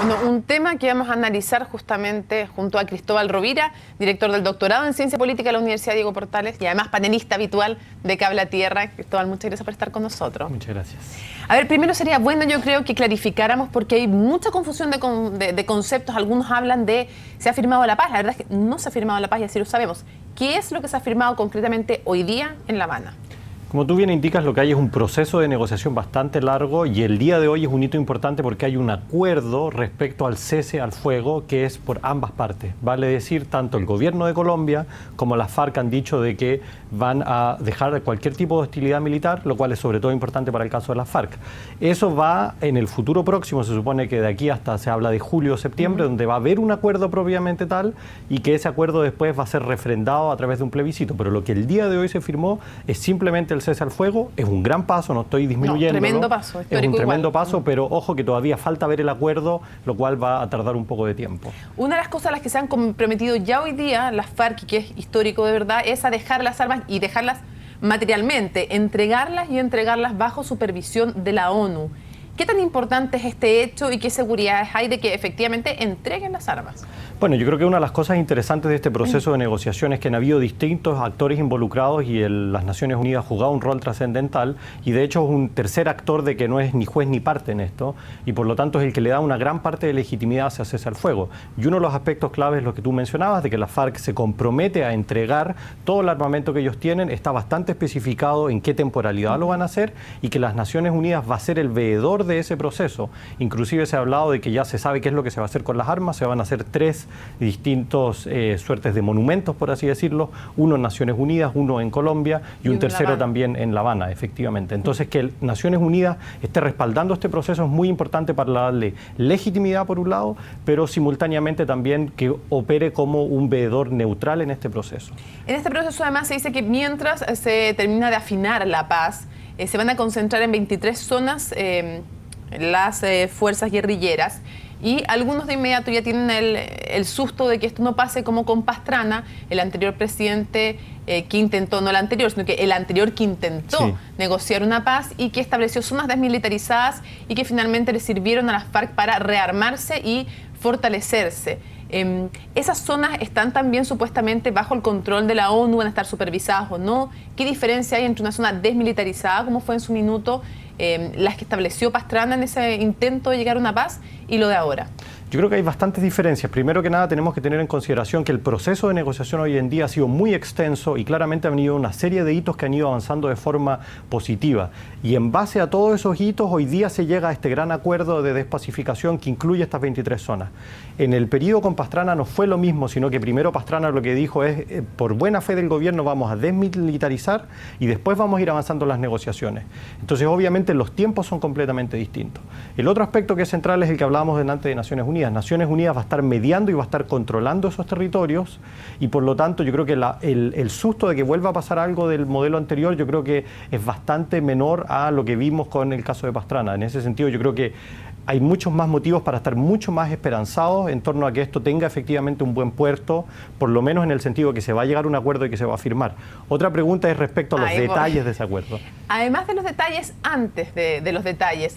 Bueno, un tema que vamos a analizar justamente junto a Cristóbal Rovira, director del doctorado en Ciencia Política de la Universidad Diego Portales y además panelista habitual de Cable a Tierra. Cristóbal, muchas gracias por estar con nosotros. Muchas gracias. A ver, primero sería bueno, yo creo, que clarificáramos, porque hay mucha confusión de conceptos. Algunos hablan de se ha firmado la paz. La verdad es que no se ha firmado la paz y así lo sabemos. ¿Qué es lo que se ha firmado concretamente hoy día en La Habana? Como tú bien indicas, lo que hay es un proceso de negociación bastante largo y el día de hoy es un hito importante porque hay un acuerdo respecto al cese al fuego que es por ambas partes. Vale decir, tanto el gobierno de Colombia como las FARC han dicho de que van a dejar cualquier tipo de hostilidad militar, lo cual es sobre todo importante para el caso de las FARC. Eso va en el futuro próximo, se supone que de aquí hasta se habla de julio o septiembre, donde va a haber un acuerdo propiamente tal y que ese acuerdo después va a ser refrendado a través de un plebiscito. Pero lo que el día de hoy se firmó es simplemente el cese al fuego. Es un gran paso, no estoy disminuyendo. Tremendo paso, histórico. Es un tremendo igual. paso, pero ojo que todavía falta ver el acuerdo, lo cual va a tardar un poco de tiempo. Una de las cosas a las que se han comprometido ya hoy día las FARC, que es histórico de verdad, es a dejar las armas y dejarlas materialmente, entregarlas y entregarlas bajo supervisión de la ONU. ¿Qué tan importante es este hecho y qué seguridades hay de que efectivamente entreguen las armas? Bueno, yo creo que una de las cosas interesantes de este proceso de negociación es que han habido distintos actores involucrados y las Naciones Unidas ha jugado un rol trascendental y de hecho es un tercer actor de que no es ni juez ni parte en esto y por lo tanto es el que le da una gran parte de legitimidad hacia cese al fuego. Y uno de los aspectos claves es lo que tú mencionabas, de que la FARC se compromete a entregar todo el armamento que ellos tienen, está bastante especificado en qué temporalidad lo van a hacer y que las Naciones Unidas va a ser el veedor de ese proceso. Inclusive se ha hablado de que ya se sabe qué es lo que se va a hacer con las armas, se van a hacer tres distintos suertes de monumentos, por así decirlo, uno en Naciones Unidas, uno en Colombia y un tercero también en La Habana, efectivamente. Entonces, que Naciones Unidas esté respaldando este proceso es muy importante para darle legitimidad por un lado, pero simultáneamente también que opere como un veedor neutral en este proceso. En este proceso además se dice que mientras se termina de afinar la paz, se van a concentrar en 23 zonas las fuerzas guerrilleras. Y algunos de inmediato ya tienen el susto de que esto no pase como con Pastrana, el anterior presidente que intentó, no el anterior, sino que el anterior que intentó negociar una paz y que estableció zonas desmilitarizadas y que finalmente le sirvieron a las FARC para rearmarse y fortalecerse. ¿Esas zonas están también supuestamente bajo el control de la ONU, van a estar supervisadas o no? ¿Qué diferencia hay entre una zona desmilitarizada, como fue en su minuto, las que estableció Pastrana en ese intento de llegar a una paz, y lo de ahora? Yo creo que hay bastantes diferencias. Primero que nada tenemos que tener en consideración que el proceso de negociación hoy en día ha sido muy extenso y claramente han habido una serie de hitos que han ido avanzando de forma positiva. Y en base a todos esos hitos, hoy día se llega a este gran acuerdo de despacificación que incluye estas 23 zonas. En el periodo con Pastrana no fue lo mismo, sino que primero Pastrana lo que dijo es, por buena fe del gobierno vamos a desmilitarizar y después vamos a ir avanzando las negociaciones. Entonces, obviamente, los tiempos son completamente distintos. El otro aspecto que es central es el que hablábamos delante de Naciones Unidas. Naciones Unidas va a estar mediando y va a estar controlando esos territorios y por lo tanto yo creo que el susto de que vuelva a pasar algo del modelo anterior yo creo que es bastante menor a lo que vimos con el caso de Pastrana. En ese sentido yo creo que hay muchos más motivos para estar mucho más esperanzados en torno a que esto tenga efectivamente un buen puerto, por lo menos en el sentido de que se va a llegar a un acuerdo y que se va a firmar. Otra pregunta es respecto a los detalles de ese acuerdo. Además de los detalles, antes de los detalles,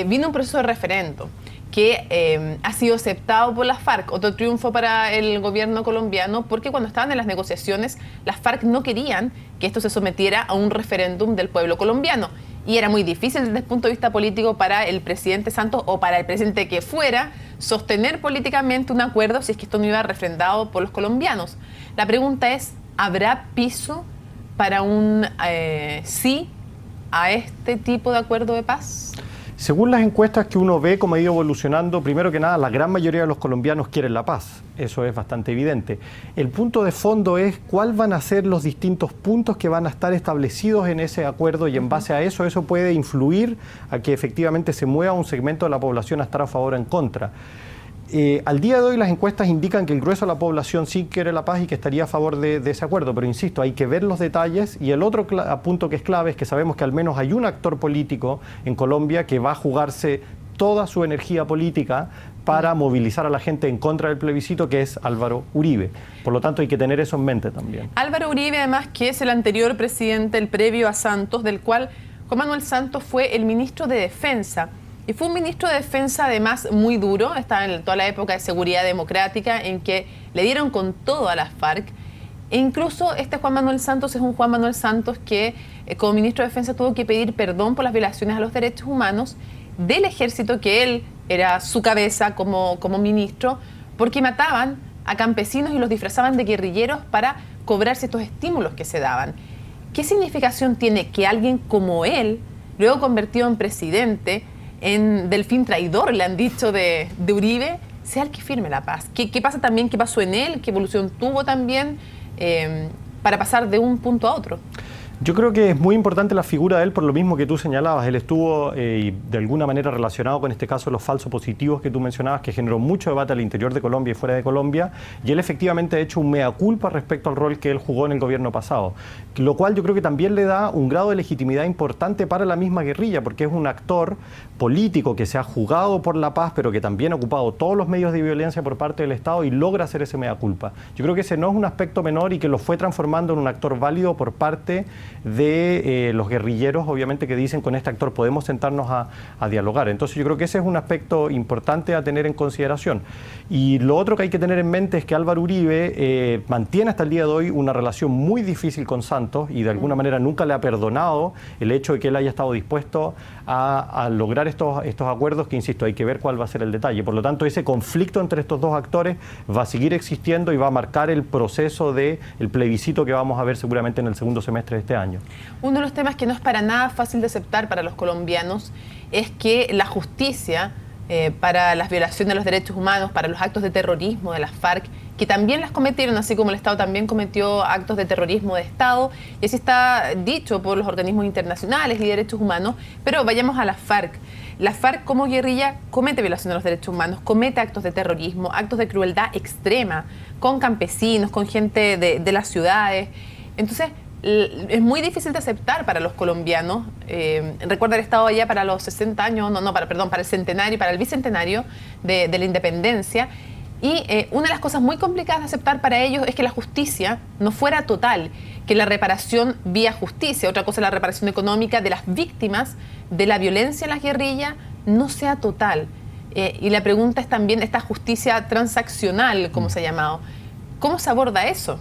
vino un proceso de referendo que ha sido aceptado por las FARC, otro triunfo para el gobierno colombiano, porque cuando estaban en las negociaciones, las FARC no querían que esto se sometiera a un referéndum del pueblo colombiano. Y era muy difícil desde el punto de vista político para el presidente Santos o para el presidente que fuera sostener políticamente un acuerdo si es que esto no iba refrendado por los colombianos. La pregunta es, ¿habrá piso para un sí a este tipo de acuerdo de paz? Según las encuestas que uno ve cómo ha ido evolucionando, primero que nada, la gran mayoría de los colombianos quieren la paz. Eso es bastante evidente. El punto de fondo es cuáles van a ser los distintos puntos que van a estar establecidos en ese acuerdo y en base a eso puede influir a que efectivamente se mueva un segmento de la población a estar a favor o en contra. Al día de hoy las encuestas indican que el grueso de la población sí quiere la paz y que estaría a favor de ese acuerdo, pero insisto, hay que ver los detalles y el otro punto que es clave es que sabemos que al menos hay un actor político en Colombia que va a jugarse toda su energía política para movilizar a la gente en contra del plebiscito, que es Álvaro Uribe. Por lo tanto, hay que tener eso en mente también. Álvaro Uribe, además, que es el anterior presidente, el previo a Santos, del cual Juan Manuel Santos fue el ministro de Defensa. Y fue un ministro de Defensa además muy duro, estaba en toda la época de seguridad democrática en que le dieron con todo a las FARC. E incluso este Juan Manuel Santos es un Juan Manuel Santos que como ministro de Defensa tuvo que pedir perdón por las violaciones a los derechos humanos del ejército, que él era su cabeza como ministro, porque mataban a campesinos y los disfrazaban de guerrilleros para cobrarse estos estímulos que se daban. ¿Qué significación tiene que alguien como él, luego convertido en presidente, en delfín traidor, le han dicho de Uribe, sea el que firme la paz? ¿Qué pasa también? ¿Qué pasó en él? ¿Qué evolución tuvo también para pasar de un punto a otro? Yo creo que es muy importante la figura de él por lo mismo que tú señalabas. Él estuvo de alguna manera relacionado con este caso de los falsos positivos que tú mencionabas, que generó mucho debate al interior de Colombia y fuera de Colombia, y él efectivamente ha hecho un mea culpa respecto al rol que él jugó en el gobierno pasado, lo cual yo creo que también le da un grado de legitimidad importante para la misma guerrilla, porque es un actor político que se ha jugado por la paz, pero que también ha ocupado todos los medios de violencia por parte del Estado y logra hacer ese mea culpa. Yo creo que ese no es un aspecto menor y que lo fue transformando en un actor válido por parte de los guerrilleros, obviamente, que dicen con este actor podemos sentarnos a dialogar. Entonces yo creo que ese es un aspecto importante a tener en consideración. Y lo otro que hay que tener en mente es que Álvaro Uribe mantiene hasta el día de hoy una relación muy difícil con Santos y de alguna manera nunca le ha perdonado el hecho de que él haya estado dispuesto a lograr estos acuerdos, que insisto, hay que ver cuál va a ser el detalle. Por lo tanto, ese conflicto entre estos dos actores va a seguir existiendo y va a marcar el proceso del plebiscito que vamos a ver seguramente en el segundo semestre de este año. Uno de los temas que no es para nada fácil de aceptar para los colombianos es que la justicia para las violaciones de los derechos humanos, para los actos de terrorismo de las FARC, que también las cometieron, así como el Estado también cometió actos de terrorismo de Estado, y así está dicho por los organismos internacionales y derechos humanos. Pero vayamos a las FARC. La FARC como guerrilla comete violación de los derechos humanos, comete actos de terrorismo, actos de crueldad extrema, con campesinos, con gente de las ciudades. Entonces, es muy difícil de aceptar para los colombianos. Recuerdo haber estado allá para los 60 años, para el centenario, para el bicentenario de la independencia. Y una de las cosas muy complicadas de aceptar para ellos es que la justicia no fuera total, que la reparación vía justicia, otra cosa es la reparación económica de las víctimas de la violencia en las guerrillas, no sea total. Y la pregunta es también esta justicia transaccional, como se ha llamado. ¿Cómo se aborda eso?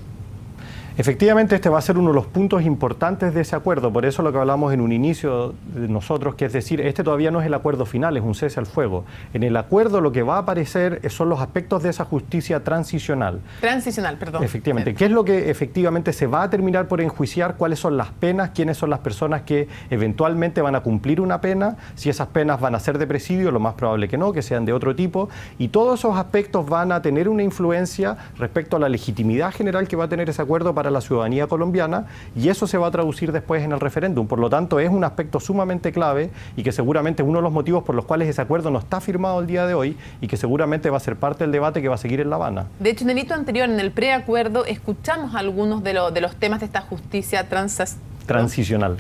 Efectivamente, este va a ser uno de los puntos importantes de ese acuerdo, por eso lo que hablamos en un inicio de nosotros, que es decir, este todavía no es el acuerdo final, es un cese al fuego. En el acuerdo lo que va a aparecer son los aspectos de esa justicia transicional. Transicional, perdón. Efectivamente. ¿Qué es lo que efectivamente se va a terminar por enjuiciar? ¿Cuáles son las penas? ¿Quiénes son las personas que eventualmente van a cumplir una pena? Si esas penas van a ser de presidio, lo más probable que no, que sean de otro tipo. Y todos esos aspectos van a tener una influencia respecto a la legitimidad general que va a tener ese acuerdo para la ciudadanía colombiana, y eso se va a traducir después en el referéndum. Por lo tanto, es un aspecto sumamente clave y que seguramente es uno de los motivos por los cuales ese acuerdo no está firmado el día de hoy y que seguramente va a ser parte del debate que va a seguir en La Habana. De hecho, en el hito anterior, en el preacuerdo, escuchamos algunos de los temas de esta justicia transicional,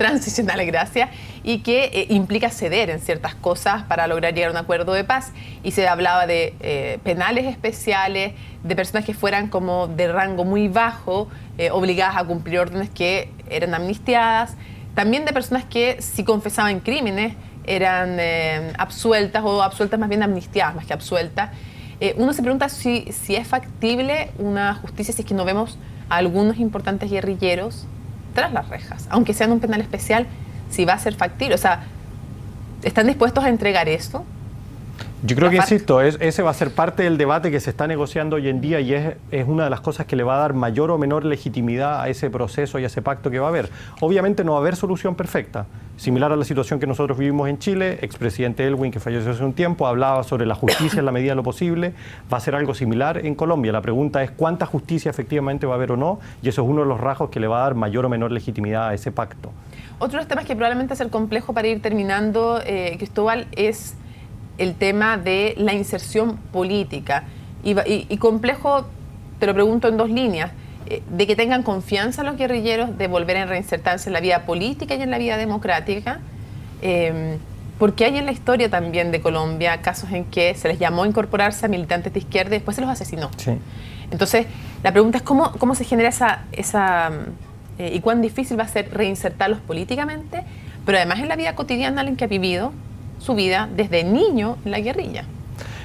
gracias, y que implica ceder en ciertas cosas para lograr llegar a un acuerdo de paz. Y se hablaba de penales especiales, de personas que fueran como de rango muy bajo, obligadas a cumplir órdenes que eran amnistiadas, también de personas que si confesaban crímenes eran absueltas, o absueltas más bien amnistiadas más que absueltas. Uno se pregunta si es factible una justicia si es que no vemos a algunos importantes guerrilleros tras las rejas, aunque sean un penal especial, si va a ser factible. O sea, ¿están dispuestos a entregar esto? Yo creo que, insisto, ese va a ser parte del debate que se está negociando hoy en día y es una de las cosas que le va a dar mayor o menor legitimidad a ese proceso y a ese pacto que va a haber. Obviamente no va a haber solución perfecta. Similar a la situación que nosotros vivimos en Chile, expresidente Elwin, que falleció hace un tiempo, hablaba sobre la justicia en la medida de lo posible. Va a ser algo similar en Colombia. La pregunta es cuánta justicia efectivamente va a haber o no, y eso es uno de los rasgos que le va a dar mayor o menor legitimidad a ese pacto. Otro de los temas que probablemente es el complejo para ir terminando, Cristóbal, es el tema de la inserción política. Y complejo, te lo pregunto en dos líneas, de que tengan confianza los guerrilleros de volver a reinsertarse en la vida política y en la vida democrática, porque hay en la historia también de Colombia casos en que se les llamó a incorporarse a militantes de izquierda y después se los asesinó. Sí. Entonces, la pregunta es cómo se genera esa y cuán difícil va a ser reinsertarlos políticamente, pero además en la vida cotidiana en que ha vivido, su vida desde niño en la guerrilla.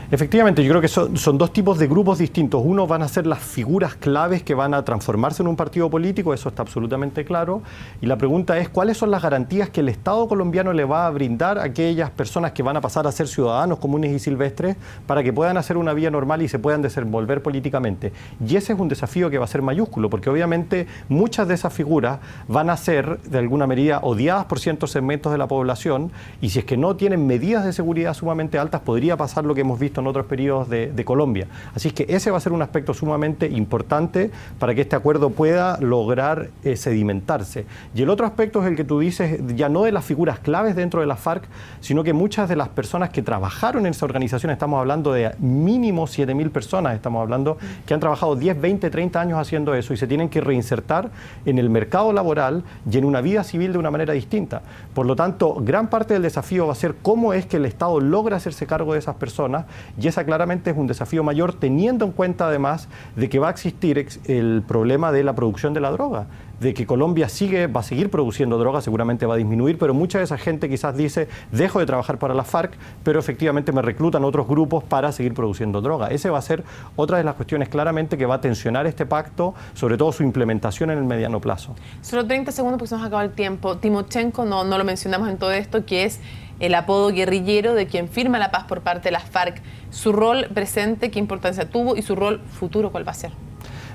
Efectivamente, yo creo que son dos tipos de grupos distintos. Uno van a ser las figuras claves que van a transformarse en un partido político, eso está absolutamente claro. Y la pregunta es, ¿cuáles son las garantías que el Estado colombiano le va a brindar a aquellas personas que van a pasar a ser ciudadanos comunes y silvestres para que puedan hacer una vida normal y se puedan desenvolver políticamente? Y ese es un desafío que va a ser mayúsculo, porque obviamente muchas de esas figuras van a ser, de alguna medida, odiadas por ciertos segmentos de la población, y si es que no tienen medidas de seguridad sumamente altas, podría pasar lo que hemos visto en otros periodos de Colombia. Así es que ese va a ser un aspecto sumamente importante para que este acuerdo pueda lograr sedimentarse. Y el otro aspecto es el que tú dices, ya no de las figuras claves dentro de la FARC, sino que muchas de las personas que trabajaron en esa organización, estamos hablando de mínimo 7.000 personas, estamos hablando que han trabajado 10, 20, 30 años haciendo eso y se tienen que reinsertar en el mercado laboral y en una vida civil de una manera distinta. Por lo tanto, gran parte del desafío va a ser cómo es que el Estado logra hacerse cargo de esas personas. Y esa claramente es un desafío mayor, teniendo en cuenta además de que va a existir el problema de la producción de la droga, de que Colombia va a seguir produciendo droga, seguramente va a disminuir, pero mucha de esa gente quizás dice, dejo de trabajar para la FARC, pero efectivamente me reclutan otros grupos para seguir produciendo droga. Ese va a ser otra de las cuestiones claramente que va a tensionar este pacto, sobre todo su implementación en el mediano plazo. Solo 30 segundos porque se nos acaba el tiempo. Timochenko, no lo mencionamos en todo esto, que es el apodo guerrillero de quien firma la paz por parte de las FARC. Su rol presente, ¿qué importancia tuvo? Y su rol futuro, ¿cuál va a ser?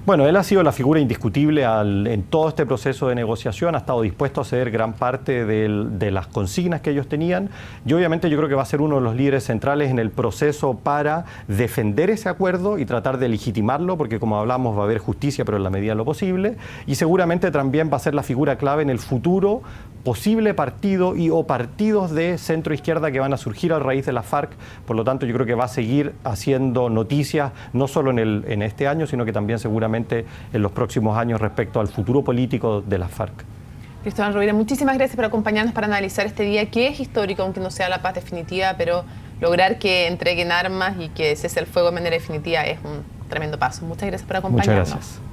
Bueno, él ha sido la figura indiscutible en todo este proceso de negociación, ha estado dispuesto a ceder gran parte de las consignas que ellos tenían y obviamente yo creo que va a ser uno de los líderes centrales en el proceso para defender ese acuerdo y tratar de legitimarlo, porque como hablamos va a haber justicia, pero en la medida de lo posible, y seguramente también va a ser la figura clave en el futuro posible partido o partidos de centro-izquierda que van a surgir a raíz de la FARC. Por lo tanto, yo creo que va a seguir haciendo noticias, no solo en este año, sino que también seguramente en los próximos años respecto al futuro político de la FARC. Cristóbal Rovira, muchísimas gracias por acompañarnos para analizar este día que es histórico, aunque no sea la paz definitiva, pero lograr que entreguen armas y que cese el fuego de manera definitiva es un tremendo paso. Muchas gracias por acompañarnos. Muchas gracias.